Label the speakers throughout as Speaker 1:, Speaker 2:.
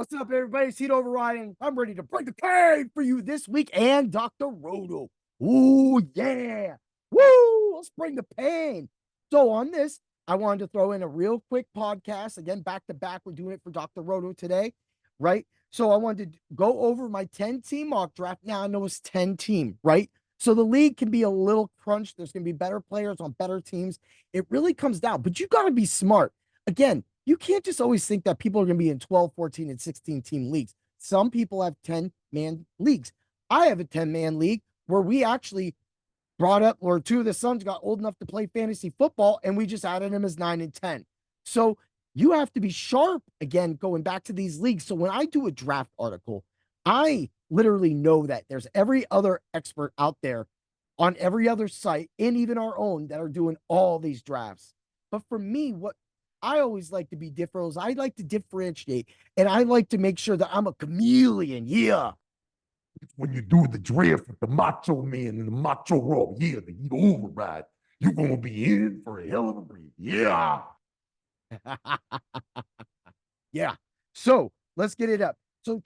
Speaker 1: What's up, everybody? It's Heat Overriding. I'm ready to break the cave for you this week and Dr. Roto. Ooh, yeah. Woo! Let's bring the pain. So, on this, I wanted to throw in a real quick podcast. Again, back to back. We're doing it for Dr. Roto today, right? So, I wanted to go over my 10-team mock draft. Now, I know it's 10-team, right? So, the league can be a little crunched. There's going to be better players on better teams. It really comes down, but you got to be smart. Again, you can't just always think that people are going to be in 12, 14, and 16 team leagues. Some people have 10-man leagues. I have a 10-man league where we actually brought up, or two of the sons got old enough to play fantasy football, and we just added them as 9 and 10. So you have to be sharp, again, going back to these leagues. So when I do a draft article, I literally know that there's every other expert out there on every other site and even our own that are doing all these drafts. But for me, what I always like to be different. I like to differentiate, and I like to make sure that I'm a chameleon. Yeah.
Speaker 2: When you do the draft with the Macho Man and the Macho Raw, yeah, the Heat Override, you're going to be in for a hell of a break. Yeah.
Speaker 1: Yeah. So let's get it up. So,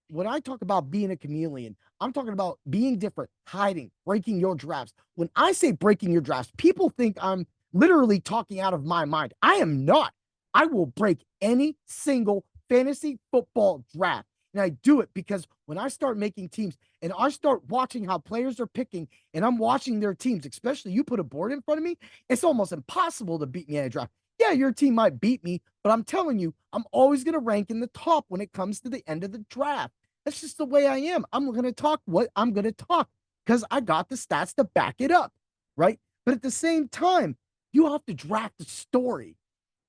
Speaker 1: when I talk about being a chameleon, I'm talking about being different, hiding, breaking your drafts. When I say breaking your drafts, people think I'm literally talking out of my mind. I am not. I will break any single fantasy football draft. And I do it because when I start making teams and I start watching how players are picking and I'm watching their teams, especially you put a board in front of me, it's almost impossible to beat me in a draft. Yeah, your team might beat me, but I'm telling you, I'm always going to rank in the top when it comes to the end of the draft. That's just the way I am. I'm going to talk what I'm going to talk because I got the stats to back it up, right? But at the same time, you have to draft a story.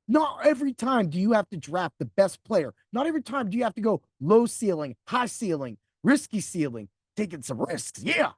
Speaker 1: Not every time do you have to draft the best player. Not every time do you have to go low ceiling, high ceiling, risky ceiling, taking some risks. Yeah.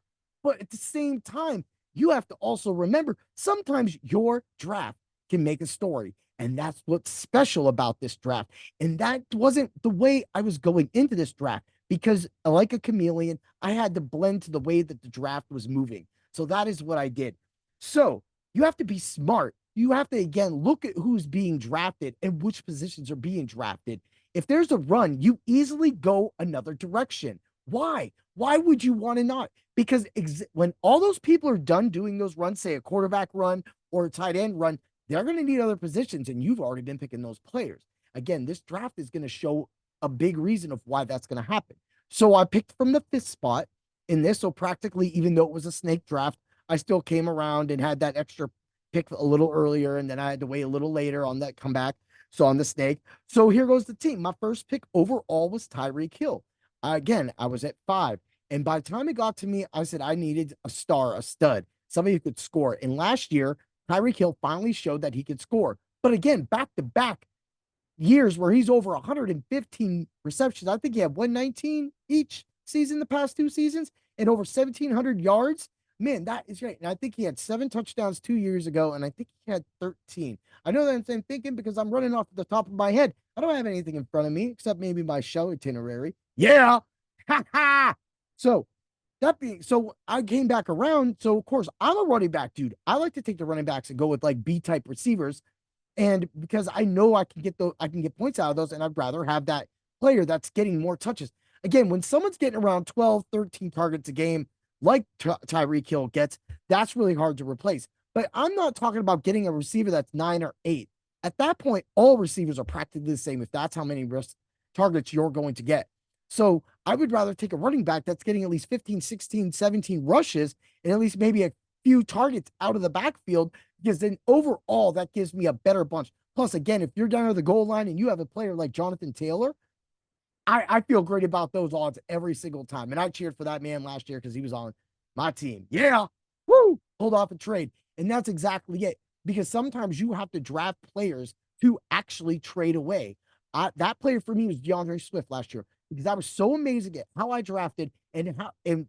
Speaker 1: But at the same time, you have to also remember sometimes your draft can make a story. And that's what's special about this draft. And that wasn't the way I was going into this draft because, like a chameleon, I had to blend to the way that the draft was moving. So that is what I did. So you have to be smart. You have to, again, look at who's being drafted and which positions are being drafted. If there's a run, you easily go another direction. Why? Why would you want to not? Because when all those people are done doing those runs, say a quarterback run or a tight end run, they're going to need other positions, and you've already been picking those players. Again, this draft is going to show a big reason of why that's going to happen. So I picked from the 5th spot in this. So practically, even though it was a snake draft, I still came around and had that extra pick a little earlier, and then I had to wait a little later on that comeback. So on the snake. So here goes the team. My first pick overall was Tyreek Hill. Again, I was at 5. And by the time it got to me, I said I needed a star, a stud, somebody who could score. And last year, Tyreek Hill finally showed that he could score. But again, back to back years where he's over 115 receptions. I think he had 119 each season the past 2 seasons and over 1,700 yards. Man, that is great. And I think he had 7 touchdowns 2 years ago, and I think he had 13. I know that I'm thinking because I'm running off the top of my head. I don't have anything in front of me except maybe my show itinerary. Yeah. Ha ha. So so I came back around. So of course I'm a running back dude. I like to take the running backs and go with like B type receivers. And because I know I can get points out of those, and I'd rather have that player that's getting more touches. Again, when someone's getting around 12, 13 targets a game, like Tyreek Hill gets, that's really hard to replace. But I'm not talking about getting a receiver that's 9 or 8. At that point, all receivers are practically the same if that's how many targets you're going to get. So I would rather take a running back that's getting at least 15, 16, 17 rushes and at least maybe a few targets out of the backfield, because then overall that gives me a better bunch. Plus, again, if you're down at the goal line and you have a player like Jonathan Taylor, I feel great about those odds every single time. And I cheered for that man last year because he was on my team. Yeah. Woo. Hold off a trade. And that's exactly it. Because sometimes you have to draft players to actually trade away. That player for me was DeAndre Swift last year because I was so amazing at how I drafted and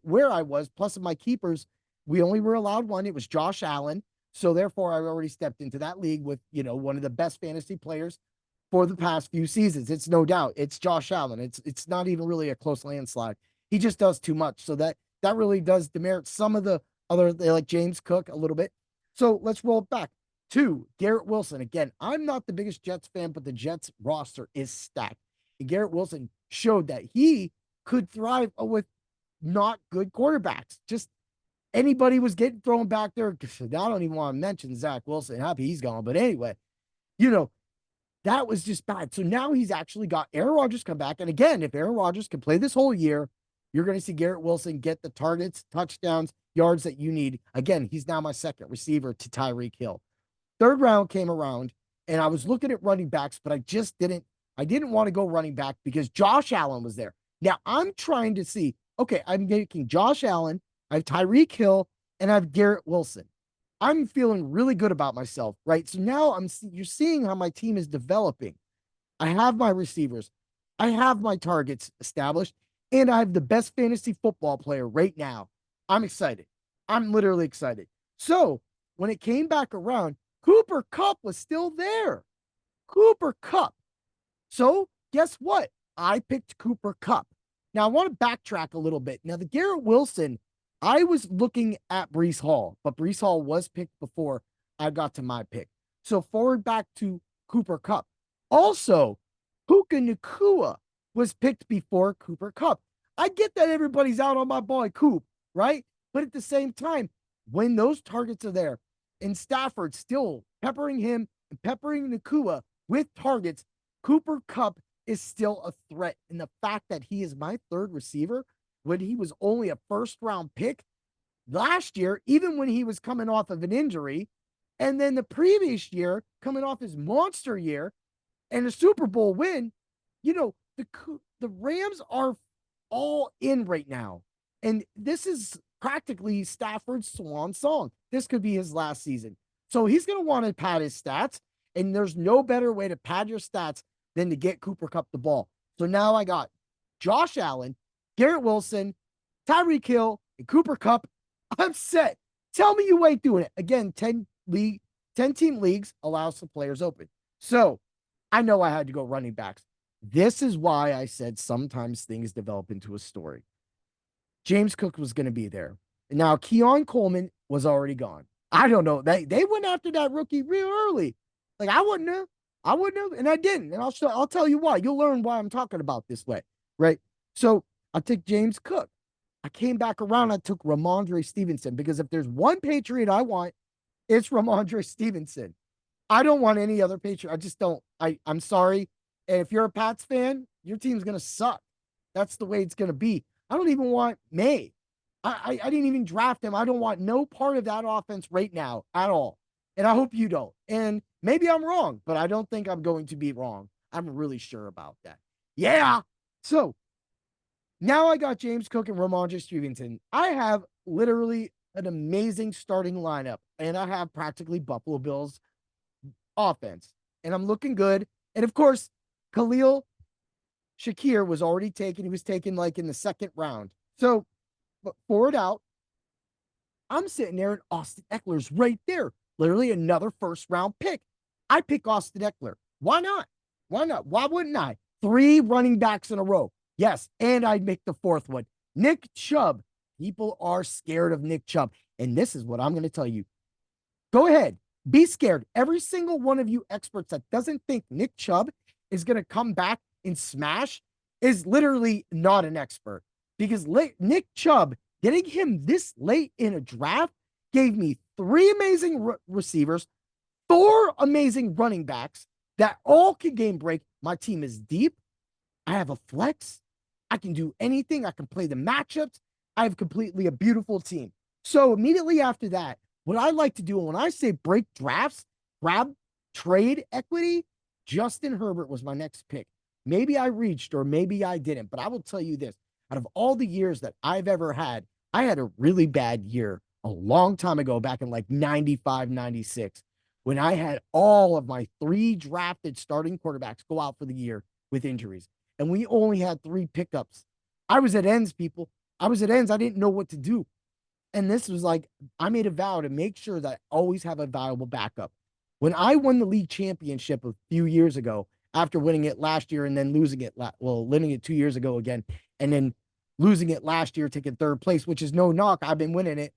Speaker 1: where I was. Plus, of my keepers, we only were allowed one. It was Josh Allen. So therefore, I already stepped into that league with, one of the best fantasy players for the past few seasons. It's no doubt. It's Josh Allen. It's not even really a close landslide. He just does too much. So that really does demerit some of the other, like James Cook a little bit. So let's roll it back to Garrett Wilson. Again, I'm not the biggest Jets fan, but the Jets roster is stacked. And Garrett Wilson showed that he could thrive with not good quarterbacks. Just anybody was getting thrown back there. I don't even want to mention Zach Wilson. Happy he's gone. But anyway, you know, that was just bad. So now he's actually got Aaron Rodgers come back. And again, if Aaron Rodgers can play this whole year, you're going to see Garrett Wilson get the targets, touchdowns, yards that you need. Again, he's now my second receiver to Tyreek Hill. Third round came around, and I was looking at running backs, but I didn't want to go running back because Josh Allen was there. Now I'm trying to see, okay, I'm making Josh Allen, I have Tyreek Hill, and I have Garrett Wilson. I'm feeling really good about myself, right? So now you're seeing how my team is developing. I have my receivers, I have my targets established, and I have the best fantasy football player right now. I'm excited. I'm literally excited. So when it came back around, Cooper Kupp was still there. Cooper Kupp. So guess what? I picked Cooper Kupp. Now I want to backtrack a little bit. Now the Garrett Wilson, I was looking at Breece Hall, but Breece Hall was picked before I got to my pick. So forward back to Cooper Kupp. Also, Puka Nacua was picked before Cooper Kupp. I get that everybody's out on my boy Coop, right? But at the same time, when those targets are there, and Stafford still peppering him and peppering Nacua with targets, Cooper Kupp is still a threat. And the fact that he is my third receiver when he was only a first-round pick last year, even when he was coming off of an injury, and then the previous year coming off his monster year and a Super Bowl win, the Rams are all in right now. And this is practically Stafford's swan song. This could be his last season. So he's going to want to pad his stats, and there's no better way to pad your stats than to get Cooper Kupp the ball. So now I got Josh Allen, Garrett Wilson, Tyreek Hill, and Cooper Kupp. I'm set. Tell me you ain't doing it. Again, 10 team leagues allows the players open. So I know I had to go running backs. This is why I said sometimes things develop into a story. James Cook was going to be there. Now, Keon Coleman was already gone. I don't know. They went after that rookie real early. Like, I wouldn't have, and I didn't. And I'll tell you why. You'll learn why I'm talking about this way, right? So I took James Cook. I came back around. I took Ramondre Stevenson because if there's one Patriot I want, it's Ramondre Stevenson. I don't want any other Patriot. I just don't. I'm sorry. And if you're a Pats fan, your team's going to suck. That's the way it's going to be. I don't even want May. I didn't even draft him. I don't want no part of that offense right now at all. And I hope you don't. And maybe I'm wrong, but I don't think I'm going to be wrong. I'm really sure about that. Yeah. So now I got James Cook and Ramondre Stevenson. I have literally an amazing starting lineup, and I have practically Buffalo Bills offense, and I'm looking good. And of course, Khalil Shakir was already taken. He was taken like in the second round. So, but forward out, I'm sitting there and Austin Eckler's right there. Literally another first round pick. I pick Austin Eckler. Why not? Why not? Why wouldn't I? 3 running backs in a row. Yes. And I'd make the fourth one. Nick Chubb. People are scared of Nick Chubb. And this is what I'm going to tell you. Go ahead. Be scared. Every single one of you experts that doesn't think Nick Chubb is going to come back and smash is literally not an expert, because Nick Chubb, getting him this late in a draft, gave me 3 amazing receivers, 4 amazing running backs that all can game break. My team is deep. I have a flex. I can do anything. I can play the matchups. I have completely a beautiful team. So immediately after that, what I like to do when I say break drafts, grab trade equity, Justin Herbert was my next pick. Maybe I reached or maybe I didn't, but I will tell you this. Out of all the years that I've ever had, I had a really bad year a long time ago, back in like 95, 96, when I had all of my 3 drafted starting quarterbacks go out for the year with injuries. And we only had 3 pickups. I was at ends, people. I was at ends. I didn't know what to do. And this was like, I made a vow to make sure that I always have a viable backup. When I won the league championship a few years ago, after winning it last year and then losing it, winning it 2 years ago again, and then losing it last year, taking 3rd place, which is no knock. I've been winning it.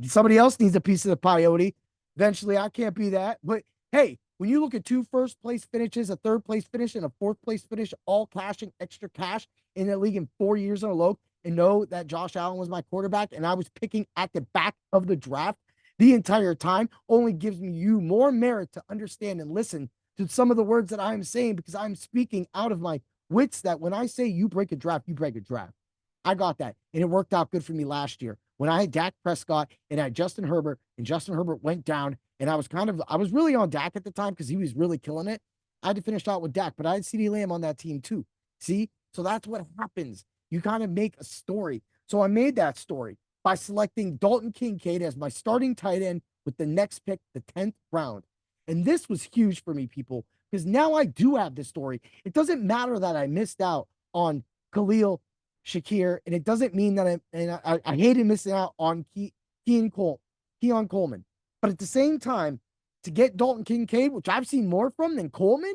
Speaker 1: Somebody else needs a piece of the peyote. Eventually, I can't be that. But hey, when you look at 2 first place finishes, a third place finish, and a fourth place finish, all cashing extra cash in the league in 4 years in a row, and know that Josh Allen was my quarterback and I was picking at the back of the draft the entire time, only gives you more merit to understand and listen to some of the words that I'm saying, because I'm speaking out of my wits that when I say you break a draft, you break a draft. I got that. And it worked out good for me last year when I had Dak Prescott and I had Justin Herbert, and Justin Herbert went down. And I was really on Dak at the time because he was really killing it. I had to finish out with Dak, but I had CeeDee Lamb on that team too. See? So that's what happens. You kind of make a story. So I made that story by selecting Dalton Kincaid as my starting tight end with the next pick, the 10th round. And this was huge for me, people, because now I do have this story. It doesn't matter that I missed out on Khalil Shakir, and it doesn't mean that I hated missing out on Keon Coleman. But at the same time, to get Dalton Kincaid, which I've seen more from than Coleman,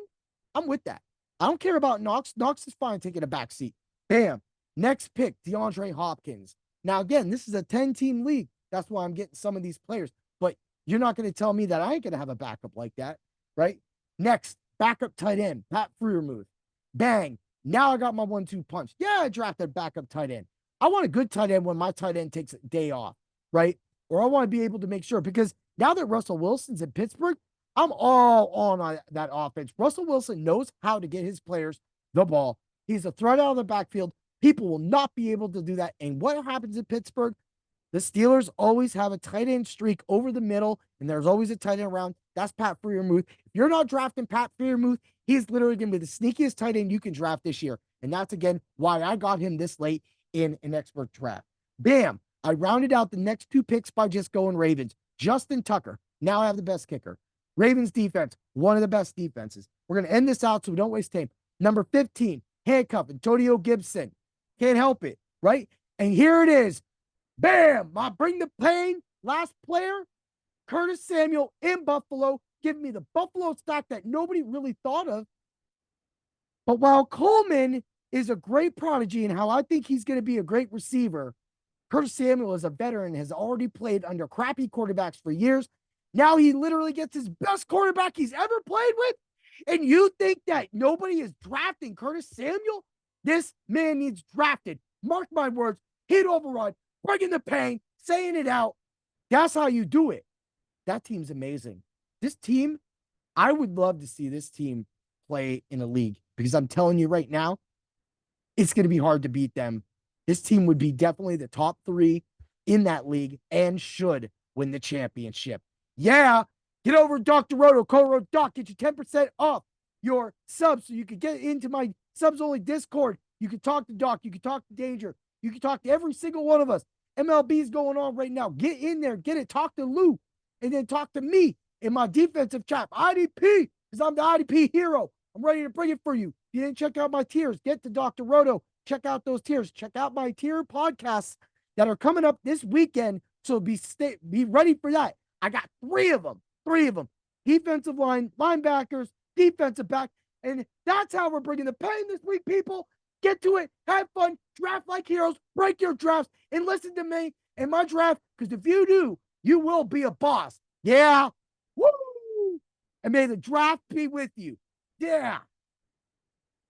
Speaker 1: I'm with that. I don't care about Knox. Knox is fine taking a back seat. Bam. Next pick, DeAndre Hopkins. Now, again, this is a 10-team league. That's why I'm getting some of these players. But you're not going to tell me that I ain't going to have a backup like that, right? Next, backup tight end, Pat Freiermuth. Bang. Now I got my 1-2 punch. Yeah, I drafted backup tight end. I want a good tight end when my tight end takes a day off, right? Or I want to be able to make sure, because now that Russell Wilson's in Pittsburgh, I'm all on that offense. Russell Wilson knows how to get his players the ball. He's a threat out of the backfield. People will not be able to do that. And what happens in Pittsburgh? The Steelers always have a tight end streak over the middle, and there's always a tight end around. That's Pat Freiermuth. If you're not drafting Pat Freiermuth, he's literally going to be the sneakiest tight end you can draft this year. And that's, again, why I got him this late in an expert draft. Bam. I rounded out the next 2 picks by just going Ravens. Justin Tucker. Now I have the best kicker. Ravens defense, one of the best defenses. We're going to end this out so we don't waste time. Number 15, handcuff, Antonio Gibson. Can't help it, right? And here it is. Bam! I bring the pain. Last player, Curtis Samuel in Buffalo. Give me the Buffalo stack that nobody really thought of. But while Coleman is a great prodigy and how I think he's going to be a great receiver, Curtis Samuel is a veteran, has already played under crappy quarterbacks for years. Now he literally gets his best quarterback he's ever played with. And you think that nobody is drafting Curtis Samuel? This man needs drafted. Mark my words. Hit override. Bringing the pain. Saying it out. That's how you do it. That team's amazing. This team, I would love to see this team play in a league, because I'm telling you right now, it's going to be hard to beat them. This team would be definitely the top 3 in that league and should win the championship. Yeah, get over to Dr. Roto, code Doc, get you 10% off your subs so you can get into my subs only Discord. You can talk to Doc, you can talk to Danger, you can talk to every single one of us. MLB is going on right now. Get in there, get it, talk to Lou, and then talk to me in my defensive chat. IDP, because I'm the IDP hero. I'm ready to bring it for you. If you didn't check out my tiers, get to Dr. Roto. Check out those tiers. Check out my tier podcasts that are coming up this weekend. So be ready for that. I got 3 of them. 3 of them. Defensive line, linebackers, defensive back. And that's how we're bringing the pain this week, people. Get to it. Have fun. Draft like heroes. Break your drafts. And listen to me and my draft. Because if you do, you will be a boss. Yeah. Woo! And may the draft be with you. Yeah.